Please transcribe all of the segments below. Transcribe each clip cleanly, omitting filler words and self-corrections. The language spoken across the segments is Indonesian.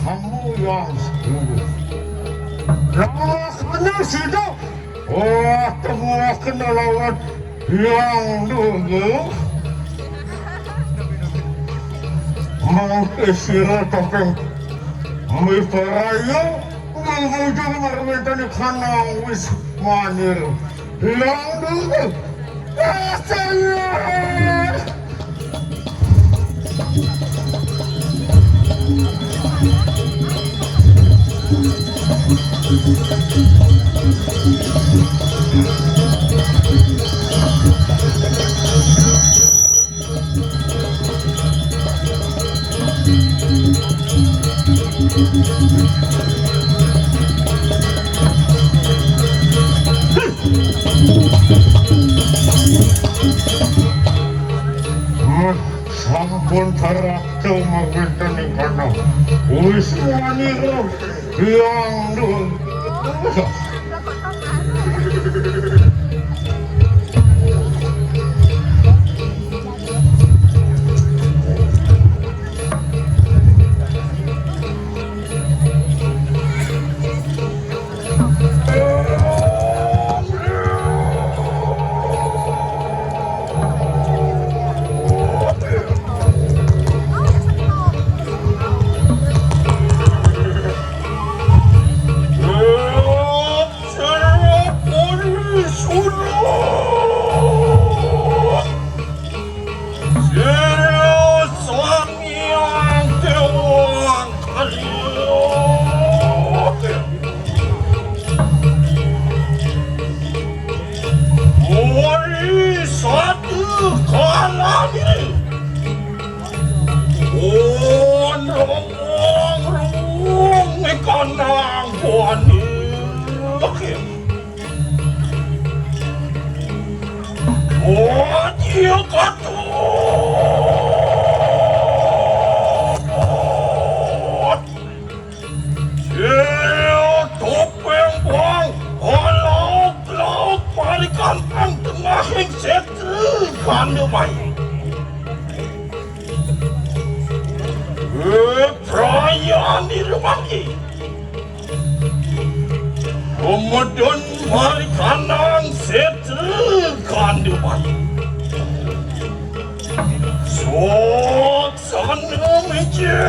Kamu yang sepuluh. Lawannya sudah. Oh, semua kena lawan yang dulu. Mau istirahat tapi mau peraya, mau jangan mermentani kanang wis manir. Yang dulu. Saya. Sampun karakter magbentani kana wis maniro yang dulu. Perayaan di rumah ini kemudian mari kanang setelkan di rumah ini suasana meja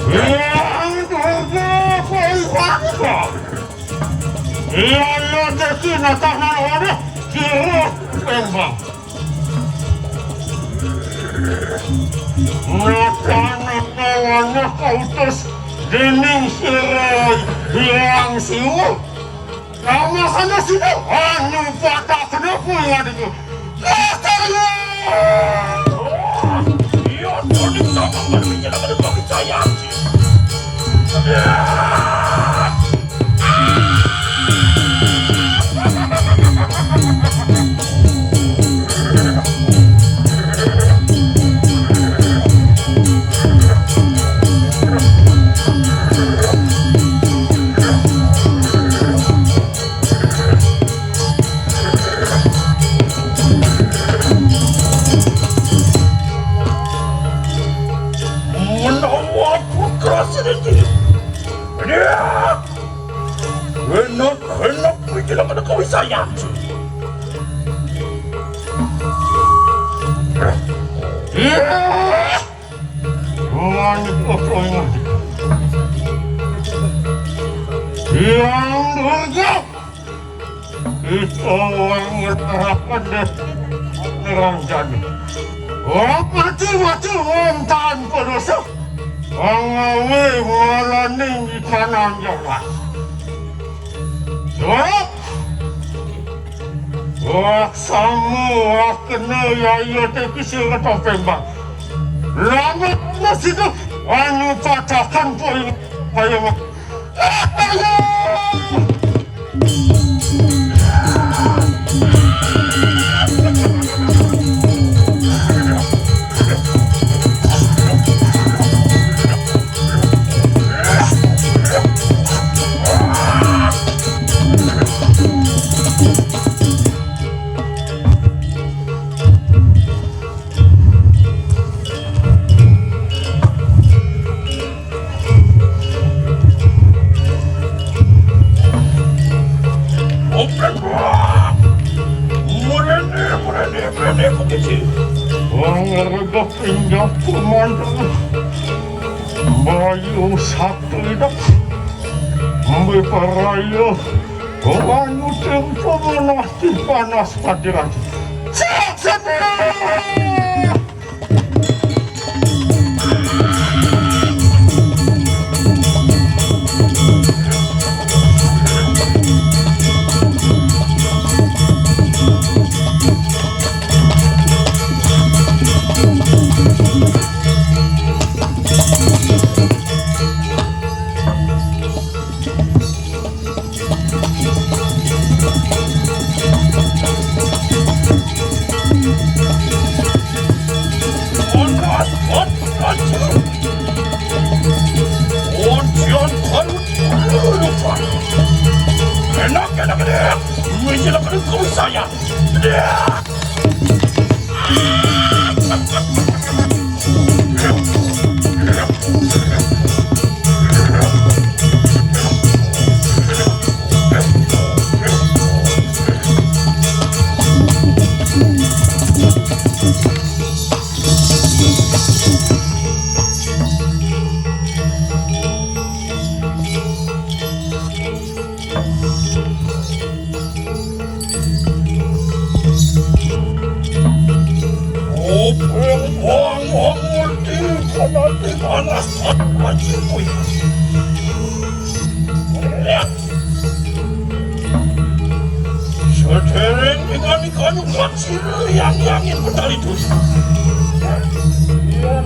Yang tubuh kuiwaksa. Iya jadi natahan ada kira pembang. Natahan kautus dening sirai yang siu. Kamu kana sini anu patah kenapa yang ada itu? Katanya. Iya, tadi sama berbicara pada bagi saya. Hendak bicara pada kau saya. Yang durga itu orang terhadap nerang jadi. Orang mati orang tanpa dosa. Orang melaning di kanan jalan. Wak, samu kena ya tapi sila topembang. Lama masih tu anu patahkan poin payah. Pinjak pemandu bayu satu hidup ambil paraya bayu tempo menasti panas hadiran enak, menjelang kau saya. Sedereng ikan kecil yang benar itu.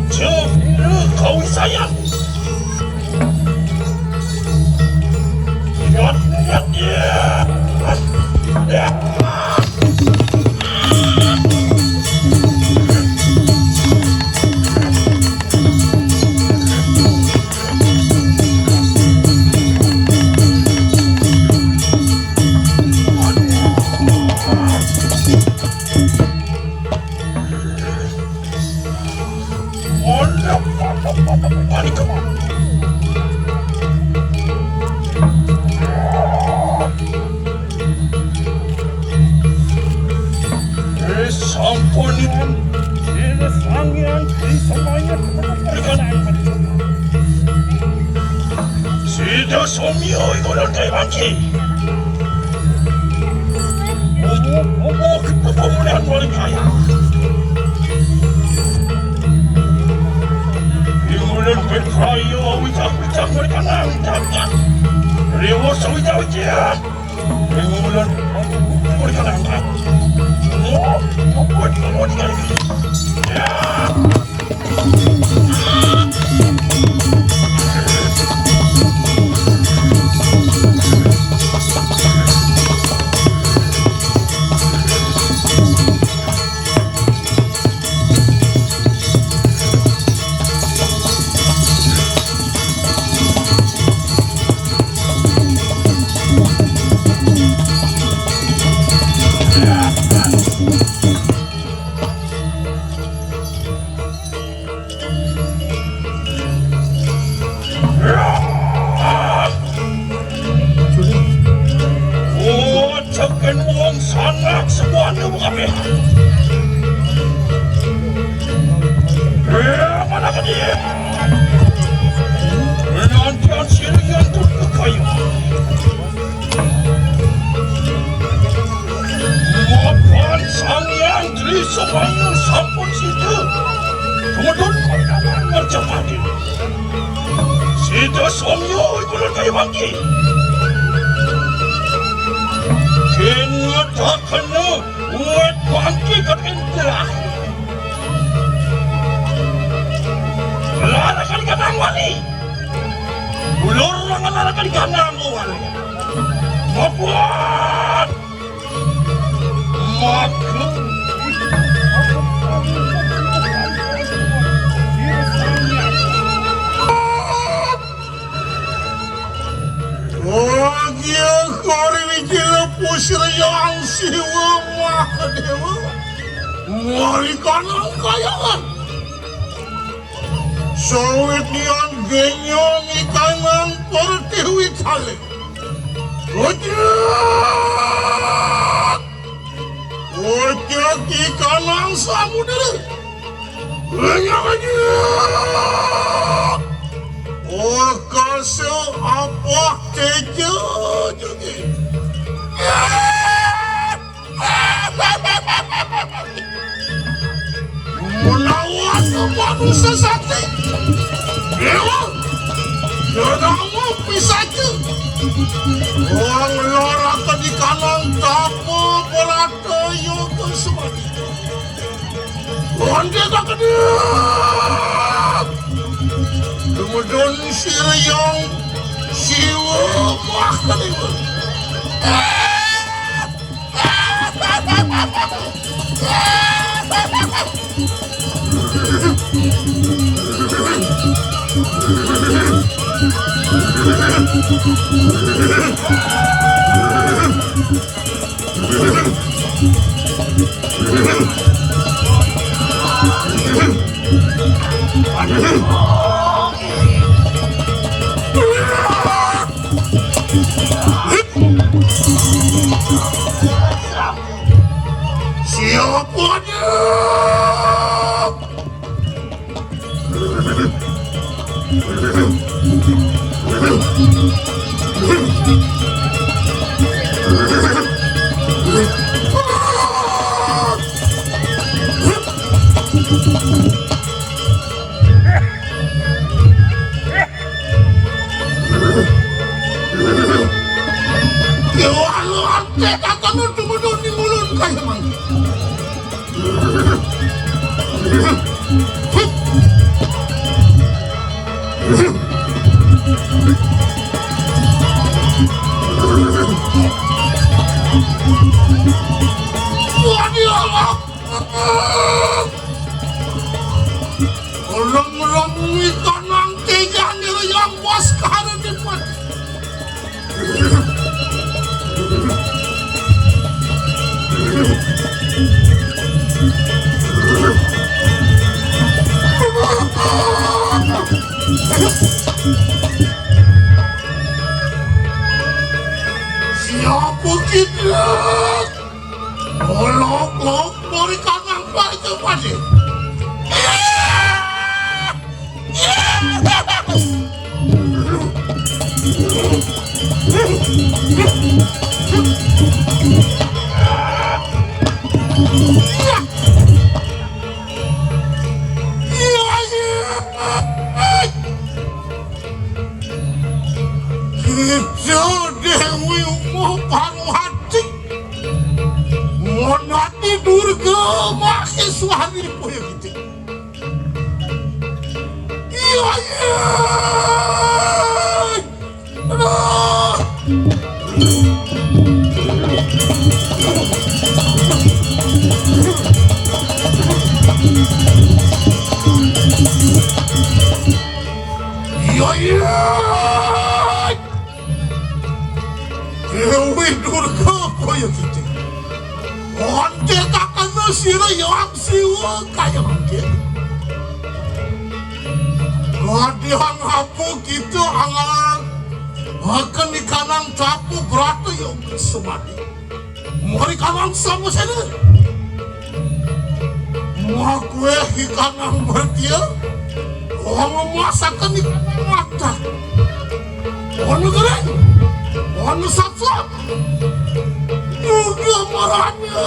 Cemil kau sayang. Lihat dia. Sampunian, ini sangian, ini semuanya berikan. Sida somyo ikolon kay bangki. Kita pemulihan paling kaya. Imulan berkaya wicak-wicak mereka nangkapnya. Rewas wicak-wicak. Imulan mereka nangkap. Membuat kamu dengan ini. Sangat semuanya mengambil. Mana ke dia? Menantian sirian untuk kayu. Maafkan sang yang dari semuanya sampun situ. Kemudian keadaan macam mana? Situ somyo ikulun kayu bangki. Kena tak kena buat bangki ke pindah. Larakan kanang wali. Ulur larakan kanang wali. Mabuat. Maka. Dia kori mikir pusir yang siwa Mahadewa mari kanang kayangan sawit nian genyong ikanang pertiwi tali ojek ikanang samudera genyong ojek oh kasih apa kejo juga menawan manusia sakti dewa janganmu pisahnya orang loraka di kanan tapo berata yoga semati orang dia kedua kemudian siriyang siwa Mahadewa siapa dia? Kita kamu tumudun di mulut kayak mana? Orang-orang ikan yang tiga yang bos kahar di mati. Siapa kita? Olok-olok berikan apa itu pasti? Kita Dewi mau paruh hati mau nanti Durga mahasiswani punya kita iya Dewi Durga punya kita onte kakak sira yang siwa kaya mungkin Radihang hapu kita angan akan ikanang capu berata yang semadi mari kanang sama sana mau kue ikanang bertia orang memasakkan ikanang mata orang goreng orang sapsap juga marahnya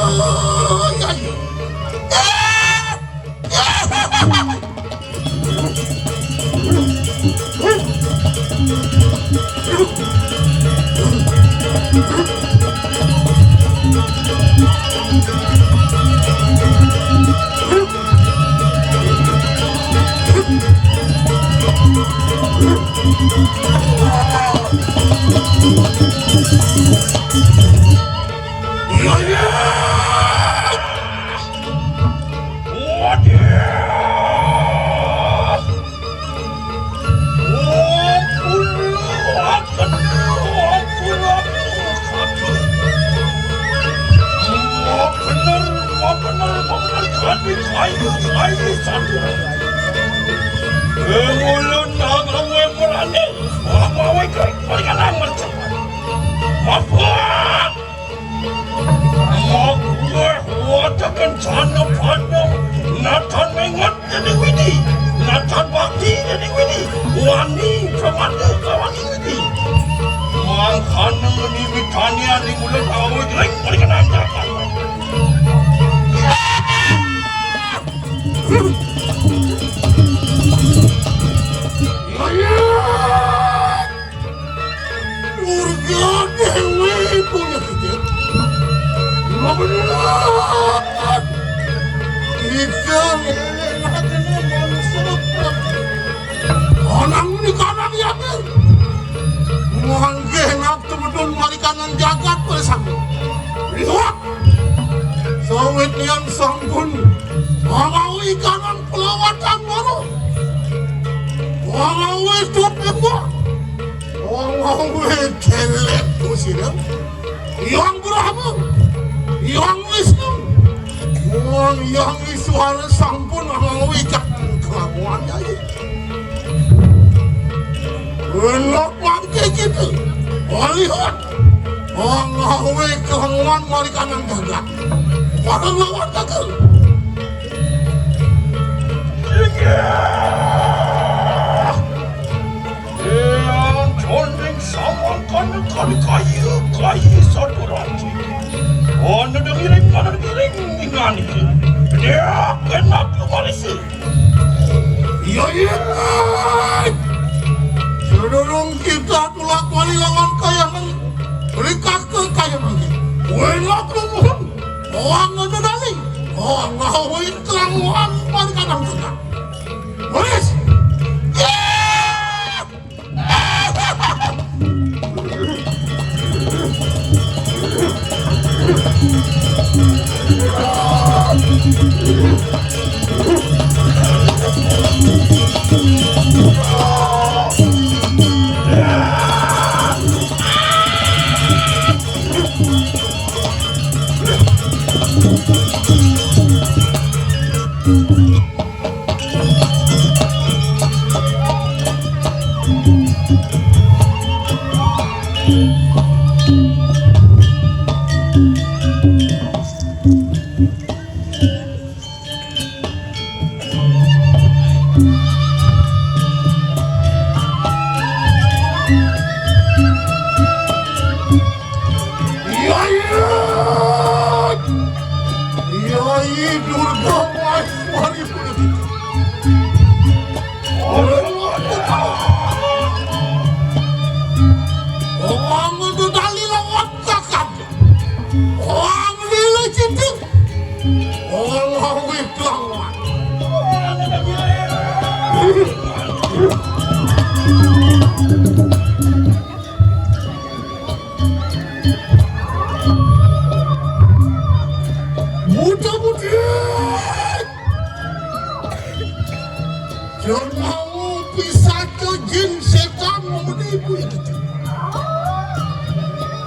baca jin setan mau menipu itu.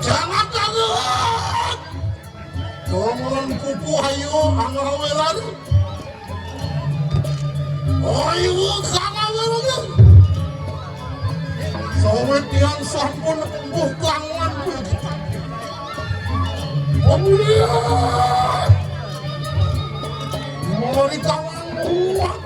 Jangan. Jangan kuku ayo angawe lari. Ayo kangawe lagi. Sawit yang sampun embuh kangen begitu. Kemudian mari kangen buat.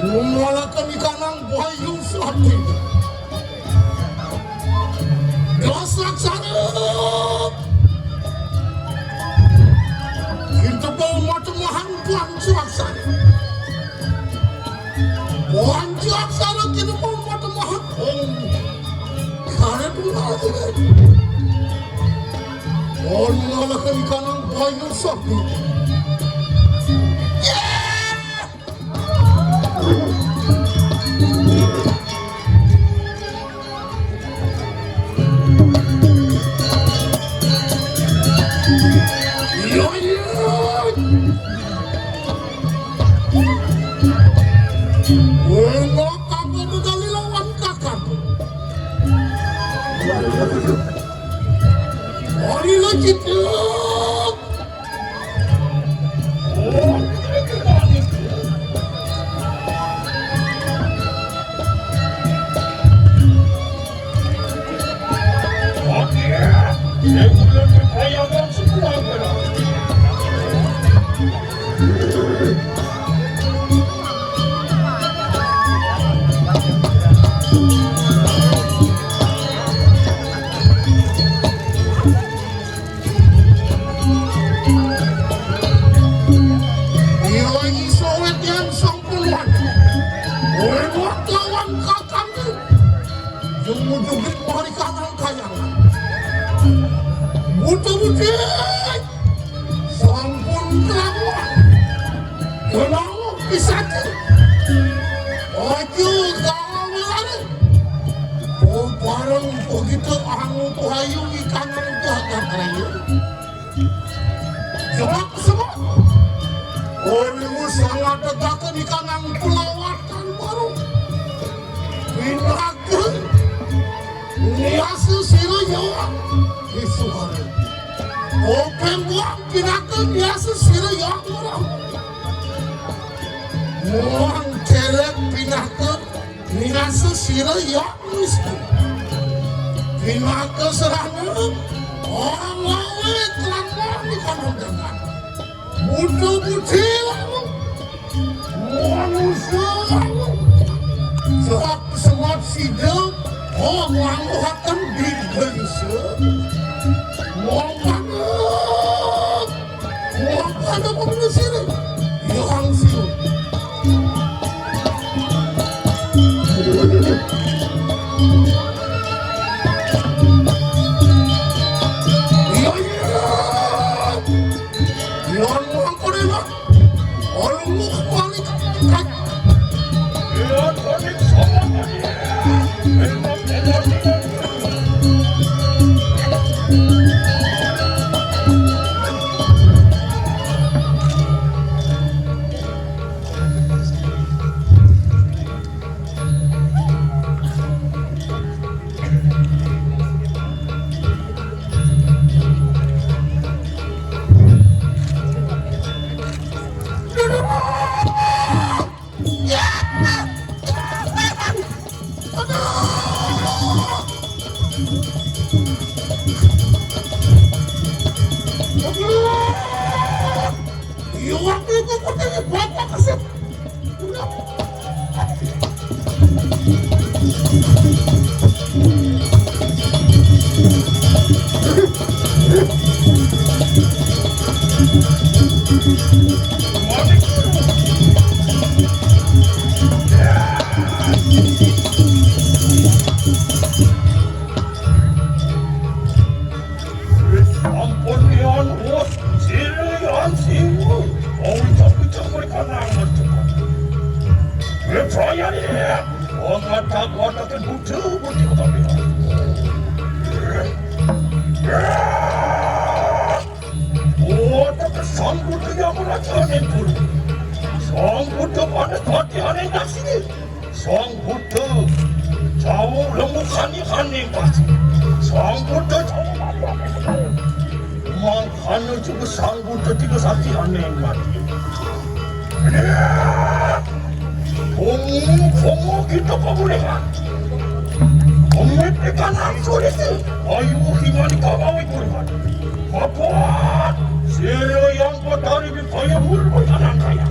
Memulakan ikanang bayu selati. Gelas laksana. Kita bawa macam mahan puanci laksana. Puanci laksana kita bawa macam mahan. Karena dulu lagi. Memulakan ikanang bayu selati. Otak-otaknya butuh-butuh kami. Otak sang butuh yang merasakan pun. Sang butuh pada hati aneh nasi. Sang butuh jauh lemukani pasti. Sang butuh jauh makanya juga sang butuh tiga hati aneh mati. Pongo kita pabolehan. Memepekkan langsung itu. Ayo himani kawawin puluhan. Kapan? Sila yang patari bipaya mulmul kanan kaya.